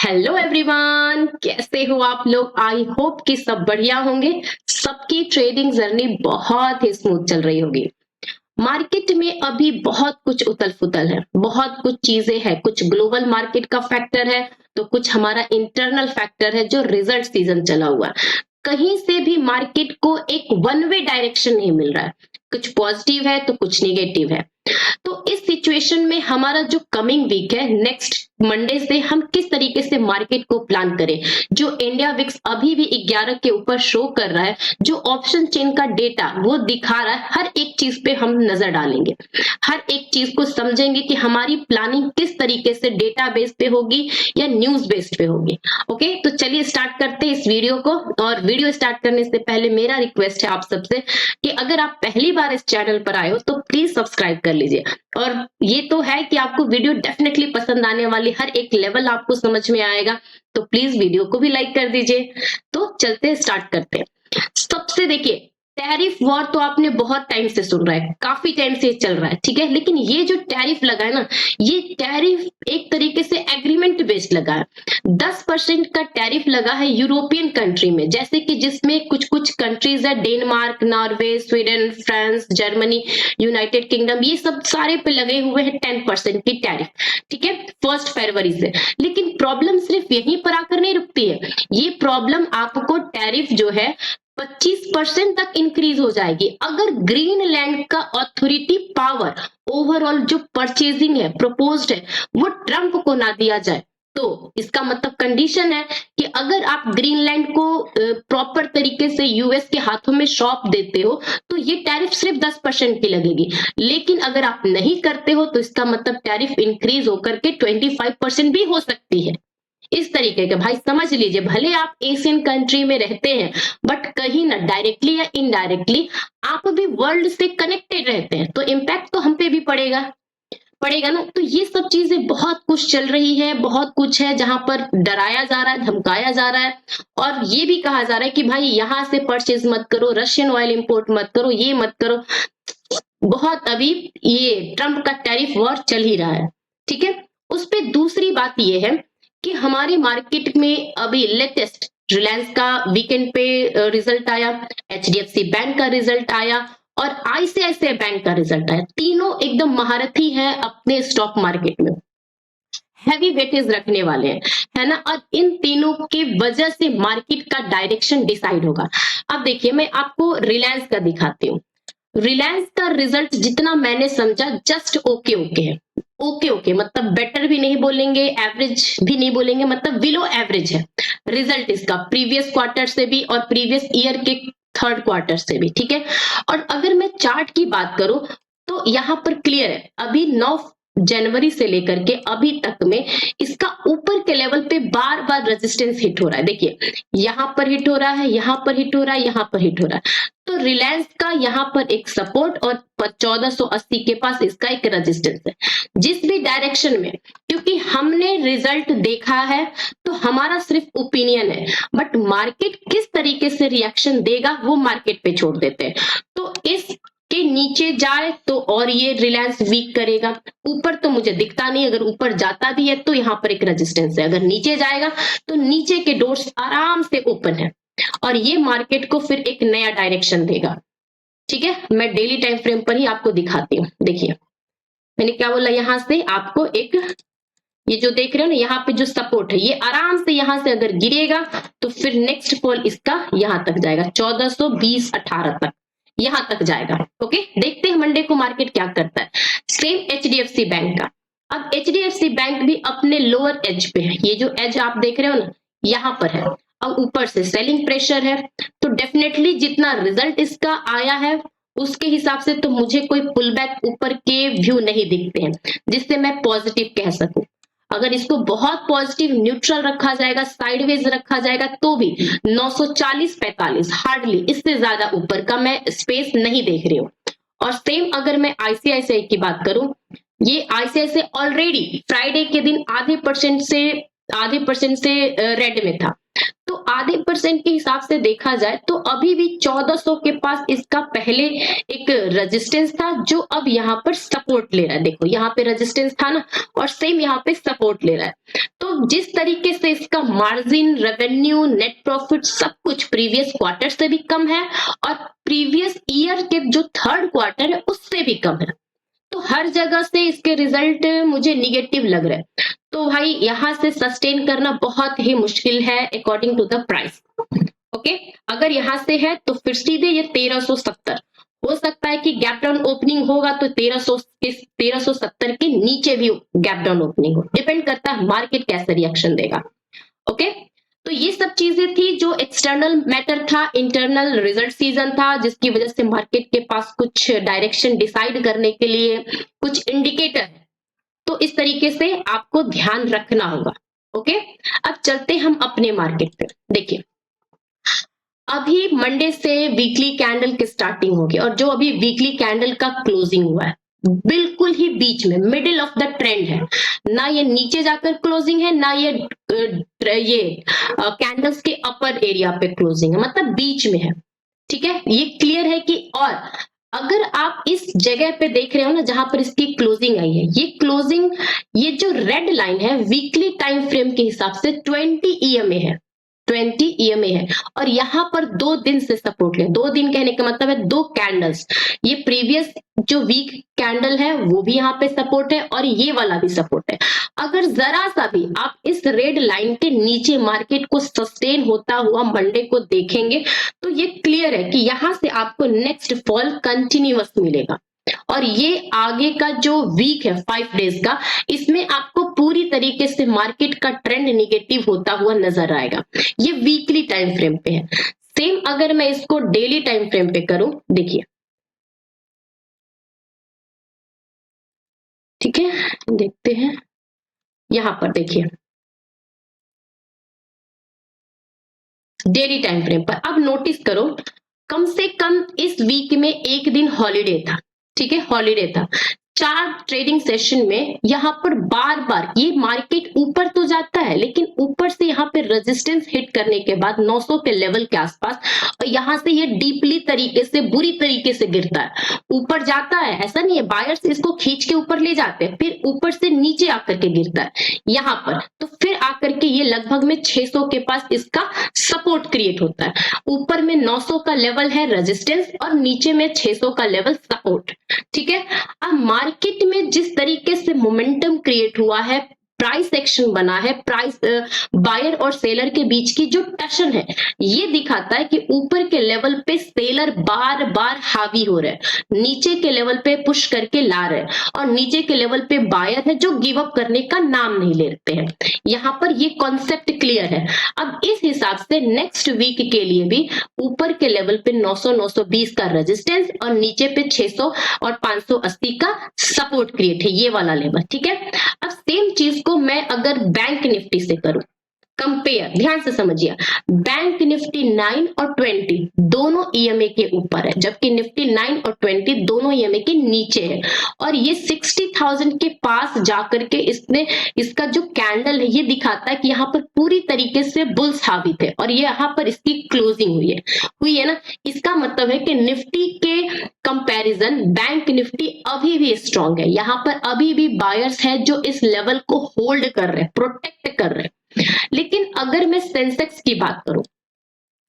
Hello everyone, कैसे हो आप लोग। आई होप कि सब बढ़िया होंगे। सबकी ट्रेडिंग जर्नी बहुत ही स्मूथ चल रही होगी। मार्केट में अभी बहुत कुछ उथल पुथल है, बहुत कुछ चीजें हैं। कुछ ग्लोबल मार्केट का फैक्टर है तो कुछ हमारा इंटरनल फैक्टर है जो रिजल्ट सीजन चला हुआ है। कहीं से भी मार्केट को एक वन वे डायरेक्शन नहीं मिल रहा है। कुछ पॉजिटिव है तो कुछ निगेटिव है। तो इस सिचुएशन में हमारा जो कमिंग वीक है, नेक्स्ट मंडे से हम किस तरीके से मार्केट को प्लान करें। जो इंडिया विक्स अभी भी 11 के ऊपर शो कर रहा है, जो ऑप्शन चेन का डेटा वो दिखा रहा है, हर एक चीज पे हम नजर डालेंगे। हर एक चीज को समझेंगे कि हमारी प्लानिंग किस तरीके से डेटा बेस पे होगी या न्यूज बेस्ड पे होगी। ओके, तो चलिए स्टार्ट करते हैं इस वीडियो को। और वीडियो स्टार्ट करने से पहले मेरा रिक्वेस्ट है आप सबसे कि अगर आप पहली बार इस चैनल पर आए हो तो प्लीज सब्सक्राइब कर लीजिए। और ये तो है कि आपको वीडियो डेफिनेटली पसंद आने वाली, हर एक लेवल आपको समझ में आएगा, तो प्लीज वीडियो को भी लाइक कर दीजिए। तो चलते स्टार्ट करते हैं। सबसे देखिए, टैरिफ वॉर तो आपने बहुत टाइम से सुन रहा है, काफी टाइम से चल रहा है, ठीक है। लेकिन ये जो टैरिफ लगा है ना, ये टैरिफ एक तरीके से एग्रीमेंट बेस्ड लगा है। 10% का टैरिफ लगा है यूरोपियन कंट्री में, जैसे कि जिसमें कुछ कुछ कंट्रीज है, Denmark, Norway, Sweden, France, Germany, United kingdom, ये सब सारे पे लगे हुए हैं 10% की टैरिफ, ठीक है, 1 फरवरी से। लेकिन प्रॉब्लम सिर्फ यहीं पर आकर नहीं रुकती है। ये प्रॉब्लम आपको टैरिफ जो है 25% तक इंक्रीज हो जाएगी अगर ग्रीनलैंड का ऑथोरिटी पावर, ओवरऑल जो परचेजिंग है, प्रपोज्ड है, वो ट्रंप को ना दिया जाए। तो इसका मतलब कंडीशन है कि अगर आप ग्रीनलैंड को प्रॉपर तरीके से यूएस के हाथों में सौंप देते हो तो ये टैरिफ सिर्फ 10% की लगेगी। लेकिन अगर आप नहीं करते हो तो इसका मतलब टैरिफ इंक्रीज होकर के 25% भी हो सकती है। इस तरीके के, भाई समझ लीजिए, भले आप एशियन कंट्री में रहते हैं बट कहीं ना डायरेक्टली या इनडायरेक्टली आप भी वर्ल्ड से कनेक्टेड रहते हैं, तो इम्पैक्ट तो हम पे भी पड़ेगा पड़ेगा ना। तो ये सब चीजें बहुत कुछ चल रही है, बहुत कुछ है जहां पर डराया जा रहा है, धमकाया जा रहा है, और ये भी कहा जा रहा है कि भाई यहां से परचेज मत करो, रशियन ऑयल इंपोर्ट मत करो, ये मत करो। बहुत अभी ये ट्रंप का टैरिफ वॉर चल ही रहा है, ठीक है। उस पे दूसरी बात ये है कि हमारे मार्केट में अभी लेटेस्ट रिलायंस का वीकेंड पे रिजल्ट आया, एचडीएफसी बैंक का रिजल्ट आया और आईसीआईसीआई बैंक का रिजल्ट आया। तीनों एकदम महारथी है अपने स्टॉक मार्केट में, हैवी वेटेज रखने वाले हैं, है ना। और इन तीनों की वजह से मार्केट का डायरेक्शन डिसाइड होगा। अब देखिए, मैं आपको रिलायंस का दिखाती हूँ। रिलायंस का रिजल्ट जितना मैंने समझा जस्ट ओके ओके है। ओके ओके मतलब बेटर भी नहीं बोलेंगे, एवरेज भी नहीं बोलेंगे, मतलब बिलो एवरेज है रिजल्ट इसका, प्रीवियस क्वार्टर से भी और प्रीवियस ईयर के थर्ड क्वार्टर से भी, ठीक है। और अगर मैं चार्ट की बात करूं तो यहां पर क्लियर है, अभी 9 जनवरी से लेकर के अभी तक में इसका ऊपर के लेवल पे बार बार रेजिस्टेंस हिट हो रहा है। देखिए, यहां पर हिट हो रहा है, यहां पर हिट हो रहा है, यहां पर हिट हो रहा है। तो रिलायंस का यहाँ पर एक सपोर्ट और 1480 के पास इसका एक रेजिस्टेंस है। जिस भी डायरेक्शन में, क्योंकि हमने रिजल्ट देखा है तो हमारा सिर्फ ओपिनियन है, बट मार्केट किस तरीके से रिएक्शन देगा वो मार्केट पे छोड़ देते हैं। तो इस के नीचे जाए तो और ये रिलायंस वीक करेगा, ऊपर तो मुझे दिखता नहीं, अगर ऊपर जाता भी है तो यहाँ पर एक रेजिस्टेंस है, अगर नीचे जाएगा तो नीचे के डोर्स आराम से ओपन है और ये मार्केट को फिर एक नया डायरेक्शन देगा, ठीक है। मैं डेली टाइम फ्रेम पर ही आपको दिखाती हूँ। देखिए, मैंने क्या बोला, यहां से आपको एक, ये जो देख रहे हो ना, यहाँ पे जो सपोर्ट है, ये आराम से यहां से अगर गिरेगा तो फिर नेक्स्ट फॉल इसका यहां तक जाएगा, 1420-18 तक यहां तक जाएगा। ओके, देखते हैं मंडे को मार्केट क्या करता है। सेम एचडीएफसी बैंक का, अब एचडीएफसी बैंक भी अपने लोअर एज पे है, ये जो एज आप देख रहे हो ना, यहाँ पर है। अब ऊपर से सेलिंग प्रेशर है, तो डेफिनेटली जितना रिजल्ट इसका आया है उसके हिसाब से तो मुझे कोई पुल बैक ऊपर के व्यू नहीं दिखते हैं जिससे मैं पॉजिटिव कह सकूं। अगर इसको बहुत पॉजिटिव न्यूट्रल रखा जाएगा, साइडवेज रखा जाएगा, तो भी 940-45 हार्डली, इससे ज्यादा ऊपर का मैं स्पेस नहीं देख रही हूँ। और सेम अगर मैं आईसीआईसीआई की बात करूं, ये आईसीआईसीआई ऑलरेडी फ्राइडे के दिन आधे परसेंट से रेड में था। तो आधे परसेंट के हिसाब से देखा जाए तो अभी भी 1400 के पास इसका पहले एक रेजिस्टेंस था, जो अब यहाँ पर सपोर्ट ले रहा है। देखो यहाँ पे रेजिस्टेंस था ना, और सेम यहाँ पे सपोर्ट ले रहा है। तो जिस तरीके से इसका मार्जिन, रेवेन्यू, नेट प्रॉफिट सब कुछ प्रीवियस क्वार्टर से भी कम है और प्रीवियस ईयर के जो थर्ड क्वार्टर है उससे भी कम है, तो हर जगह से इसके रिजल्ट मुझे निगेटिव लग रहे हैं। तो भाई यहाँ से सस्टेन करना बहुत ही मुश्किल है according to the price. Okay, अगर यहाँ से है तो फिर सीधे ये 1370 हो सकता है कि गैप डाउन ओपनिंग होगा तो 1370 के नीचे भी गैप डाउन ओपनिंग हो, डिपेंड करता है मार्केट कैसे रिएक्शन देगा। ओके, तो ये सब चीजें थी जो एक्सटर्नल मैटर था, इंटरनल रिजल्ट सीजन था, जिसकी वजह से मार्केट के पास कुछ डायरेक्शन डिसाइड करने के लिए कुछ इंडिकेटर है, तो इस तरीके से आपको ध्यान रखना होगा। ओके, अब चलते हम अपने मार्केट पे। देखिए अभी मंडे से वीकली कैंडल की स्टार्टिंग होगी और जो अभी वीकली कैंडल का क्लोजिंग हुआ है बिल्कुल ही बीच में मिडिल ऑफ द ट्रेंड है, ना ये नीचे जाकर क्लोजिंग है, ना ये कैंडल्स के अपर एरिया पे क्लोजिंग है, मतलब बीच में है। ठीक है, ये क्लियर है कि, और अगर आप इस जगह पे देख रहे हो ना जहां पर इसकी क्लोजिंग आई है, ये क्लोजिंग, ये जो रेड लाइन है वीकली टाइम फ्रेम के हिसाब से 20 EMA है, 20 EMA है, और यहां पर 2 दिन से सपोर्ट ले, 2 दिन कहने का मतलब है 2 कैंडल्स, ये प्रीवियस जो वीक कैंडल है वो भी यहाँ पे सपोर्ट है और ये वाला भी सपोर्ट है। अगर जरा सा भी आप इस रेड लाइन के नीचे मार्केट को सस्टेन होता हुआ मंडे को देखेंगे तो ये क्लियर है कि यहां से आपको नेक्स्ट फॉल कंटिन्यूअस मिलेगा, और ये आगे का जो वीक है 5 डेज का, इसमें आपको पूरी तरीके से मार्केट का ट्रेंड निगेटिव होता हुआ नजर आएगा। ये वीकली टाइम फ्रेम पे है। सेम अगर मैं इसको डेली टाइम फ्रेम पे करूं, देखिए ठीक है, देखते हैं यहां पर, देखिए डेली टाइम फ्रेम पर अब नोटिस करो, कम से कम इस वीक में एक दिन हॉलीडे था। ठीक है, हॉलीडे था। 4 ट्रेडिंग सेशन में यहाँ पर बार बार ये मार्केट ऊपर तो जाता है, लेकिन ऊपर से यहाँ पे रेजिस्टेंस हिट करने के बाद 900 के लेवल के आसपास, और यहाँ से ये डीपली तरीके से, बुरी तरीके से गिरता है। ऊपर जाता है, ऐसा नहीं है, बायर्स इसको खींच के ऊपर ले जाते हैं, फिर ऊपर से नीचे आकर के गिरता है यहाँ पर, तो फिर आकर के ये लगभग में 600 के पास इसका सपोर्ट क्रिएट होता है। ऊपर में 900 का लेवल है रेजिस्टेंस और नीचे में 600 का लेवल सपोर्ट। ठीक है, अब मार्केट में जिस तरीके से मोमेंटम क्रिएट हुआ है, प्राइस एक्शन बना है, प्राइस बायर और सेलर के बीच की जो टशन है, ये दिखाता है कि ऊपर के लेवल पे सेलर बार बार हावी हो रहे हैं, नीचे के लेवल पे पुश करके ला रहे हैं, और नीचे के लेवल पे बायर है जो गिव अप करने का नाम नहीं लेते हैं। यहाँ पर ये कॉन्सेप्ट क्लियर है। अब इस हिसाब से नेक्स्ट वीक के लिए भी ऊपर के लेवल पे 900 920 का रेजिस्टेंस और नीचे पे 600 और 580 का सपोर्ट क्रिएट है, ये वाला लेवल। ठीक है, अब सेम चीज को मैं अगर बैंक निफ्टी से करूं कंपेयर, ध्यान से समझिए, बैंक निफ्टी 9 और 20 दोनों EMA के ऊपर है, जबकि निफ्टी 9 और 20 दोनों EMA के नीचे है, और ये 60,000 के पास जाकर के इसका जो कैंडल है ये दिखाता है कि यहाँ पर पूरी तरीके से बुल्स हावी थे, और ये यहाँ पर इसकी क्लोजिंग हुई है ना। इसका मतलब है कि निफ्टी के कंपैरिजन बैंक निफ्टी अभी भी स्ट्रांग है, यहाँ पर अभी भी बायर्स है जो इस लेवल को होल्ड कर रहे हैं, प्रोटेक्ट कर रहे हैं। लेकिन अगर मैं सेंसेक्स की बात करूं,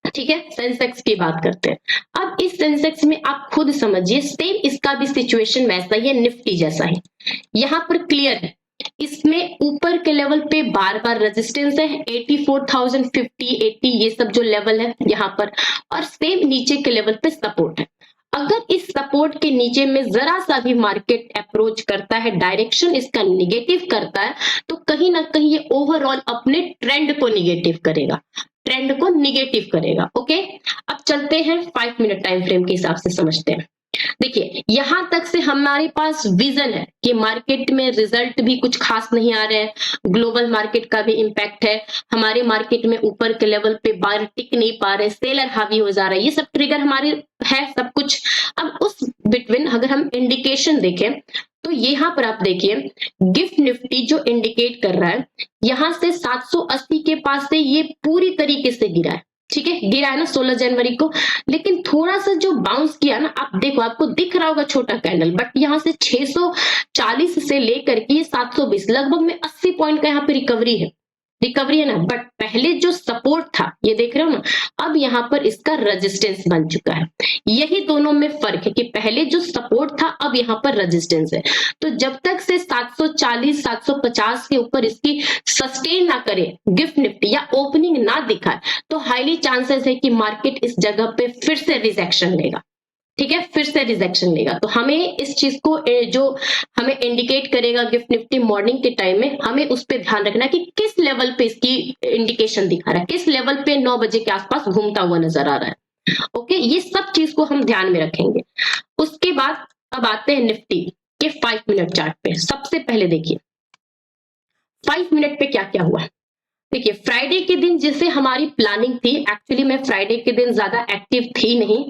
ठीक है, सेंसेक्स की बात करते हैं। अब इस सेंसेक्स में आप खुद समझिए, सेम इसका भी सिचुएशन वैसा ही है, निफ्टी जैसा ही। यहां पर क्लियर है, इसमें ऊपर के लेवल पे बार बार रेजिस्टेंस है, 84,050 80 ये सब जो लेवल है यहाँ पर, और सेम नीचे के लेवल पे सपोर्ट है। अगर इस सपोर्ट के नीचे में जरा सा भी मार्केट अप्रोच करता है, डायरेक्शन इसका निगेटिव करता है, तो कहीं ना कहीं ये ओवरऑल अपने ट्रेंड को निगेटिव करेगा, ट्रेंड को निगेटिव करेगा। ओके, अब चलते हैं 5 मिनट टाइम फ्रेम के हिसाब से समझते हैं। देखिए यहां तक से हमारे पास विजन है कि मार्केट में रिजल्ट भी कुछ खास नहीं आ रहे हैं, ग्लोबल मार्केट का भी इम्पैक्ट है, हमारे मार्केट में ऊपर के लेवल पे बायर टिक नहीं पा रहे, सेलर हावी हो जा रहा है, ये सब ट्रिगर हमारे है सब कुछ। अब उस बिटवीन अगर हम इंडिकेशन देखें तो यहाँ पर आप देखिए गिफ्ट निफ्टी जो इंडिकेट कर रहा है, यहां से 780 के पास से ये पूरी तरीके से गिरा है, ठीक है, गिरा है ना 16 जनवरी को, लेकिन थोड़ा सा जो बाउंस किया ना, आप देखो आपको दिख रहा होगा छोटा कैंडल, बट यहाँ से 640 से लेकर के 720 लगभग में 80 पॉइंट का यहाँ पे रिकवरी है ना, बट पहले जो सपोर्ट था ये देख रहे हो ना, अब यहाँ पर इसका रेजिस्टेंस बन चुका है। यही दोनों में फर्क है कि पहले जो सपोर्ट था अब यहाँ पर रेजिस्टेंस है। तो जब तक से 740 750 के ऊपर इसकी सस्टेन ना करे गिफ्ट निफ्टी या ओपनिंग ना दिखाए, तो हाईली चांसेस है कि मार्केट इस जगह पे फिर से रिजेक्शन लेगा, ठीक है, फिर से रिजेक्शन लेगा। तो हमें इस चीज को जो हमें इंडिकेट करेगा गिफ्ट निफ्टी मॉर्निंग के टाइम में, हमें उस पर ध्यान रखना है कि किस लेवल पे इसकी इंडिकेशन दिखा रहा है, किस लेवल पे 9 बजे के आसपास घूमता हुआ नजर आ रहा है। ओके, ये सब चीज को हम ध्यान में रखेंगे। उसके बाद अब आते हैं निफ्टी के 5 मिनट चार्ट पे। सबसे पहले देखिए 5 मिनट पे क्या क्या हुआ। देखिए फ्राइडे के दिन जैसे हमारी प्लानिंग थी, एक्चुअली मैं फ्राइडे के दिन ज्यादा एक्टिव थी नहीं,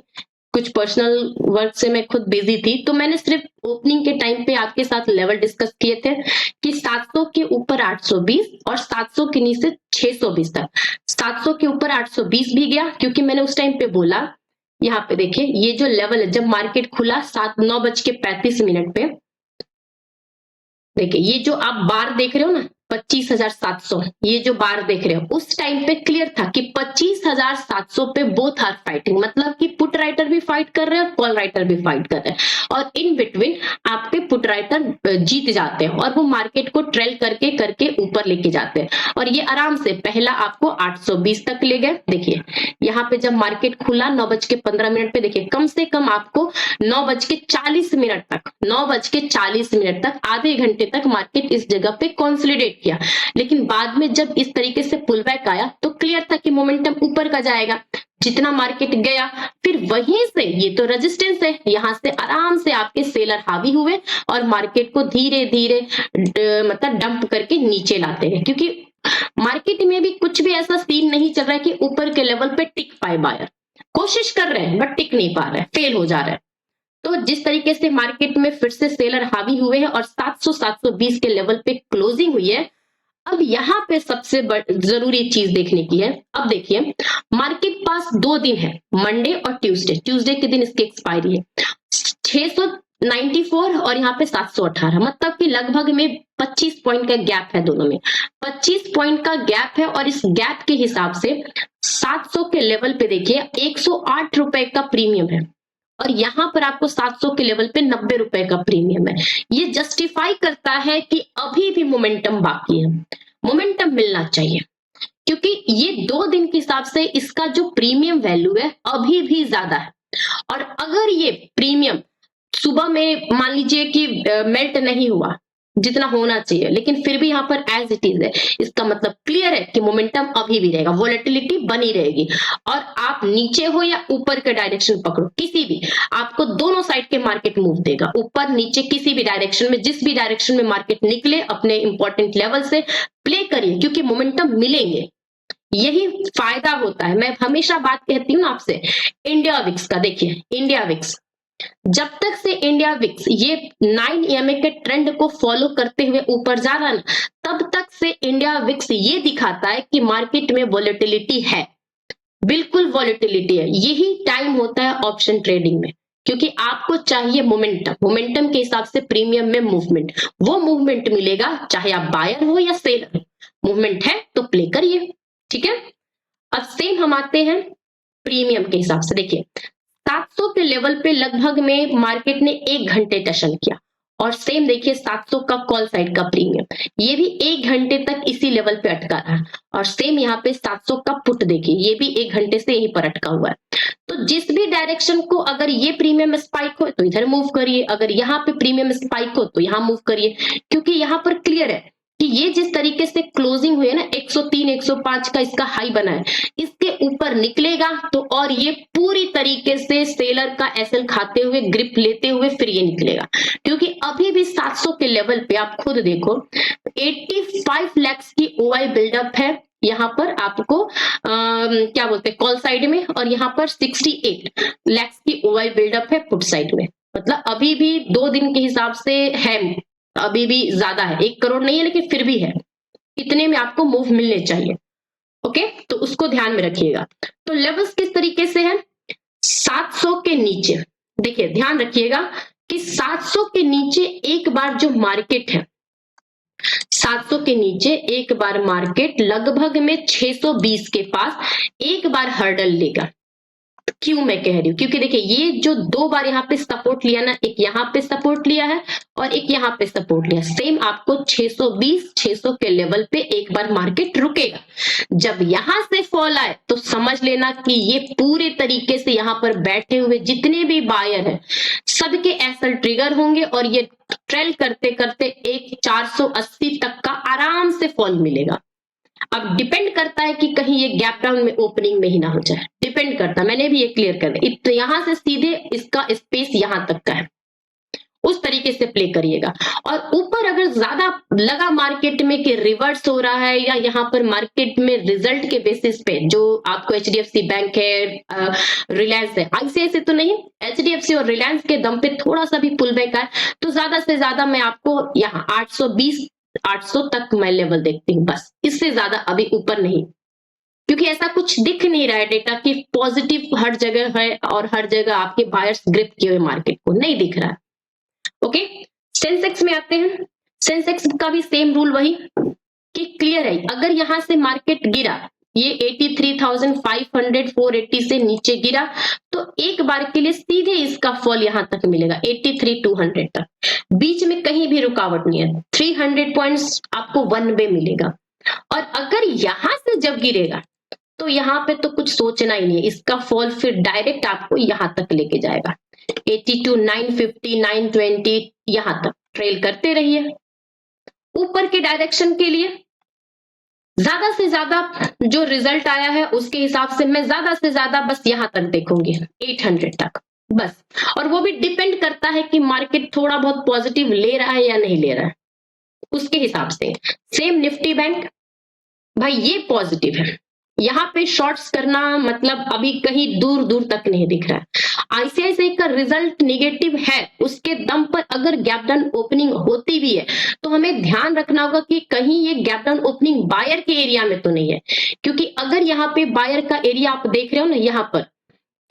कुछ पर्सनल वर्क से मैं खुद बिजी थी, तो मैंने सिर्फ ओपनिंग के टाइम पे आपके साथ लेवल डिस्कस किए थे कि 700 के ऊपर 820 और 700 के नीचे 620 तक। 700 के ऊपर 820 भी गया क्योंकि मैंने उस टाइम पे बोला, यहाँ पे देखिए ये जो लेवल है जब मार्केट खुला 9:35 पे, देखिए ये जो आप बार देख रहे हो ना 25,700, ये जो बार देख रहे हो उस टाइम पे क्लियर था कि 25,700 पे बोथ आर फाइटिंग, मतलब कि पुट राइटर भी फाइट कर रहे हैं और कॉल राइटर भी फाइट कर रहे हैं, और इन बिटवीन आपके पुट राइटर जीत जाते हैं और वो मार्केट को ट्रेल करके करके ऊपर लेके जाते हैं, और ये आराम से पहला आपको 820 तक ले गए। देखिए यहाँ पे जब मार्केट खुला 9:15 पे, देखिए कम से कम आपको 9:40 तक 9:40 तक आधे घंटे तक मार्केट इस जगह पे कंसोलिडेट किया, लेकिन बाद में जब इस तरीके से पुल बैक आया तो क्लियर था कि मोमेंटम ऊपर का जाएगा, जितना मार्केट गया फिर वहीं से ये तो रेजिस्टेंस है, यहां से आराम से आपके सेलर हावी हुए और मार्केट को धीरे धीरे मतलब डंप करके नीचे लाते हैं, क्योंकि मार्केट में भी कुछ भी ऐसा सीन नहीं चल रहा है कि ऊपर के लेवल पे टिक पाए बायर, कोशिश कर रहे हैं बट टिक नहीं पा रहे हैं, फेल हो जा रहा है। तो जिस तरीके से मार्केट में फिर से सेलर हावी हुए हैं और 700 720 के लेवल पे क्लोजिंग हुई है, अब यहाँ पे सबसे जरूरी चीज देखने की है। अब देखिए मार्केट पास 2 दिन है, मंडे और ट्यूसडे के दिन इसकी एक्सपायरी है, 694 और यहाँ पे 718, मतलब कि लगभग में 25 पॉइंट का गैप है दोनों में, 25 पॉइंट का गैप है, और इस गैप के हिसाब से 700 के लेवल पे देखिए 108 रुपए का प्रीमियम है, और यहां पर आपको 700 के लेवल पे 90 रुपए का प्रीमियम है। ये जस्टिफाई करता है कि अभी भी मोमेंटम बाकी है, मोमेंटम मिलना चाहिए, क्योंकि ये 2 दिन के हिसाब से इसका जो प्रीमियम वैल्यू है अभी भी ज्यादा है, और अगर ये प्रीमियम सुबह में मान लीजिए कि मेल्ट नहीं हुआ जितना होना चाहिए, लेकिन फिर भी यहाँ पर एज इट इज है, इसका मतलब क्लियर है कि मोमेंटम अभी भी रहेगा, वोलेटिलिटी बनी रहेगी, और आप नीचे हो या ऊपर के डायरेक्शन पकड़ो किसी भी, आपको दोनों साइड के मार्केट मूव देगा, ऊपर नीचे किसी भी डायरेक्शन में, जिस भी डायरेक्शन में मार्केट निकले अपने इंपॉर्टेंट लेवल से प्ले करिए, क्योंकि मोमेंटम मिलेंगे, यही फायदा होता है। मैं हमेशा बात कहती हूँ आपसे इंडिया विक्स का, देखिए इंडिया विक्स जब तक से इंडिया विक्स ये 9 EMA के ट्रेंड को फॉलो करते हुए ऊपर जा रहा है, तब तक से इंडिया विक्स ये दिखाता है कि मार्केट में वॉलेटिलिटी है, बिल्कुल वॉलेटिलिटी है। यही टाइम होता है ऑप्शन ट्रेडिंग में, क्योंकि आपको चाहिए मोमेंटम के हिसाब से प्रीमियम में मूवमेंट, वो मूवमेंट मिलेगा चाहे आप बायर हो या सेलर हो, मूवमेंट है तो प्ले करिए, ठीक है। अब सेम हम आते हैं प्रीमियम के हिसाब से, देखिए 700 के लेवल पे लगभग में मार्केट ने 1 घंटे टशन किया, और सेम देखिए 700 का कॉल साइड का प्रीमियम, ये भी 1 घंटे तक इसी लेवल पे अटका रहा, और सेम यहाँ पे 700 का पुट देखिए ये भी 1 घंटे से यहीं पर अटका हुआ है। तो जिस भी डायरेक्शन को अगर ये प्रीमियम स्पाइक हो तो इधर मूव करिए, अगर यहाँ पे प्रीमियम स्पाइक हो तो यहाँ मूव करिए, क्योंकि यहाँ पर क्लियर है कि ये जिस तरीके से क्लोजिंग हुई है ना 103 105 का इसका हाई बना है, इसके ऊपर निकलेगा तो और ये पूरी तरीके से सेलर का एसएल खाते हुए, ग्रिप लेते हुए फिर ये निकलेगा, क्योंकि अभी भी 700 के लेवल पे आप खुद देखो 85 लाख की ओआई बिल्डअप है यहाँ पर आपको क्या बोलते हैं कॉल साइड में, और यहाँ पर 68 लाख की ओआई बिल्डअप है पुट साइड में। मतलब अभी भी 2 दिन के हिसाब से है, अभी भी ज्यादा है, 1 करोड़ नहीं है लेकिन फिर भी है, इतने में आपको मूव मिलने चाहिए। ओके, तो उसको ध्यान में रखिएगा। तो लेवल्स किस तरीके से है, 700 के नीचे देखिए, ध्यान रखिएगा कि 700 के नीचे एक बार जो मार्केट है, 700 के नीचे एक बार मार्केट लगभग में 620 के पास एक बार हर्डल लेगा। क्यों मैं कह रही हूँ, क्योंकि देखिए ये जो 2 बार यहाँ पे सपोर्ट लिया ना, एक यहाँ पे सपोर्ट लिया है और एक यहाँ पे सपोर्ट लिया, सेम आपको 620 600 के लेवल पे एक बार मार्केट रुकेगा। जब यहां से फॉल आए तो समझ लेना कि ये पूरे तरीके से यहाँ पर बैठे हुए जितने भी बायर हैं सबके एसएल ट्रिगर होंगे और ये ट्रेल करते करते एक 480 तक का आराम से फॉल मिलेगा। अब डिपेंड करता है कि कहीं ये गैप डाउन में ओपनिंग में ही ना हो जाए, डिपेंड करता है, मैंने भी ये क्लियर कर दिया। यहां से सीधे इसका स्पेस यहां तक का है, उस तरीके से प्ले करिएगा। और ऊपर अगर ज्यादा लगा मार्केट में कि रिवर्स हो रहा है या यहाँ पर मार्केट में रिजल्ट के बेसिस पे जो आपको एचडीएफसी बैंक है, रिलायंस है, आईसीआईसीआई तो नहीं, एचडीएफसी और रिलायंस के दम पे थोड़ा सा भी पुल बैक आए तो ज्यादा से ज्यादा मैं आपको यहाँ 820 800 तक मैं लेवल देखती हूँ, बस इससे ज्यादा अभी ऊपर नहीं, क्योंकि ऐसा कुछ दिख नहीं रहा है डेटा कि पॉजिटिव हर जगह है और हर जगह आपके बायर्स ग्रिप किए हुए मार्केट को नहीं दिख रहा है। ओके, सेंसेक्स में आते हैं। सेंसेक्स का भी सेम रूल वही कि क्लियर है, अगर यहां से मार्केट गिरा, ये 83,500 480 से नीचे गिरा तो एक बार के लिए सीधे इसका फॉल यहां तक मिलेगा 83,200 तक, बीच में कहीं भी रुकावट नहीं है, 300 पॉइंट्स आपको वन वे मिलेगा। और अगर यहां से जब गिरेगा तो यहाँ पे तो कुछ सोचना ही नहीं है, इसका फॉल फिर डायरेक्ट आपको यहां तक लेके जाएगा 82 950 920 यहां तक ट्रेल करते रहिए। ऊपर के डायरेक्शन के लिए ज्यादा से ज्यादा जो रिजल्ट आया है उसके हिसाब से मैं ज्यादा से ज्यादा बस यहां तक देखूंगी 800 तक बस, और वो भी डिपेंड करता है कि मार्केट थोड़ा बहुत पॉजिटिव ले रहा है या नहीं ले रहा है, उसके हिसाब से। सेम निफ्टी बैंक, भाई ये पॉजिटिव है, यहाँ पे शॉर्ट्स करना मतलब अभी कहीं दूर दूर तक नहीं दिख रहा है। आईसीआईसीआई का रिजल्ट निगेटिव है, उसके दम पर अगर गैप डाउन ओपनिंग होती भी है तो हमें ध्यान रखना होगा कि कहीं ये गैप डाउन ओपनिंग बायर के एरिया में तो नहीं है, क्योंकि अगर यहाँ पे बायर का एरिया आप देख रहे हो ना यहाँ पर,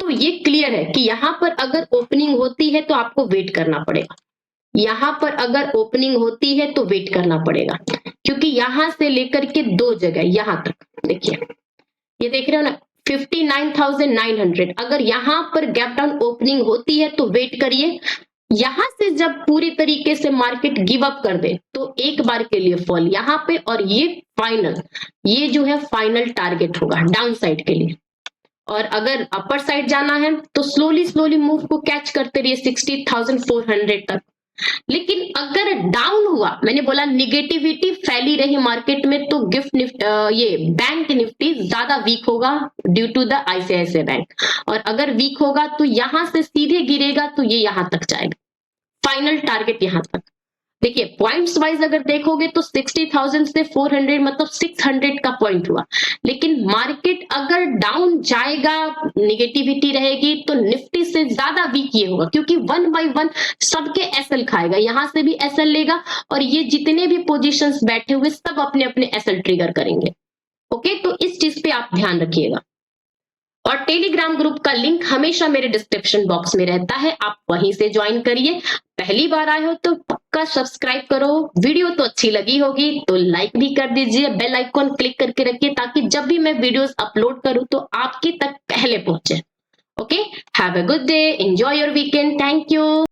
तो ये क्लियर है कि यहाँ पर अगर ओपनिंग होती है तो आपको वेट करना पड़ेगा, यहाँ पर अगर ओपनिंग होती है तो वेट करना पड़ेगा, क्योंकि यहां से लेकर के 2 जगह यहां तक देखिए, ये देख रहे हो ना 59,900, अगर यहां पर गैप डाउन ओपनिंग होती है तो वेट करिए, यहां से जब पूरी तरीके से मार्केट गिव अप कर दे तो एक बार के लिए फॉल यहाँ पे, और ये फाइनल, ये जो है फाइनल टारगेट होगा डाउन साइड के लिए। और अगर अपर साइड जाना है तो स्लोली स्लोली मूव को कैच करते रहिए 60,400 तक। लेकिन अगर डाउन हुआ, मैंने बोला निगेटिविटी फैली रही मार्केट में, तो ये बैंक निफ्टी ज्यादा वीक होगा due to the ICICI bank, और अगर वीक होगा तो यहां से सीधे गिरेगा तो ये यहां तक जाएगा, फाइनल टारगेट यहां तक। देखिए पॉइंट्स वाइज अगर देखोगे तो 60,000 से 400 मतलब 600 का पॉइंट हुआ, लेकिन मार्केट अगर डाउन जाएगा, निगेटिविटी रहेगी तो निफ्टी से ज्यादा वीक ये होगा, क्योंकि 1 बाय 1 सबके एसएल खाएगा, यहां से भी एसएल लेगा और ये जितने भी पोजीशंस बैठे हुए सब अपने अपने एसएल ट्रिगर करेंगे। ओके, तो इस चीज पे आप ध्यान रखिएगा। और टेलीग्राम ग्रुप का लिंक हमेशा मेरे डिस्क्रिप्शन बॉक्स में रहता है, आप वहीं से ज्वाइन करिए। पहली बार आए हो तो पक्का सब्सक्राइब करो, वीडियो तो अच्छी लगी होगी तो लाइक भी कर दीजिए, बेल आइकॉन क्लिक करके रखिए ताकि जब भी मैं वीडियोस अपलोड करूं तो आपके तक पहले पहुंचे। Okay, have a good day, enjoy your weekend, thank you.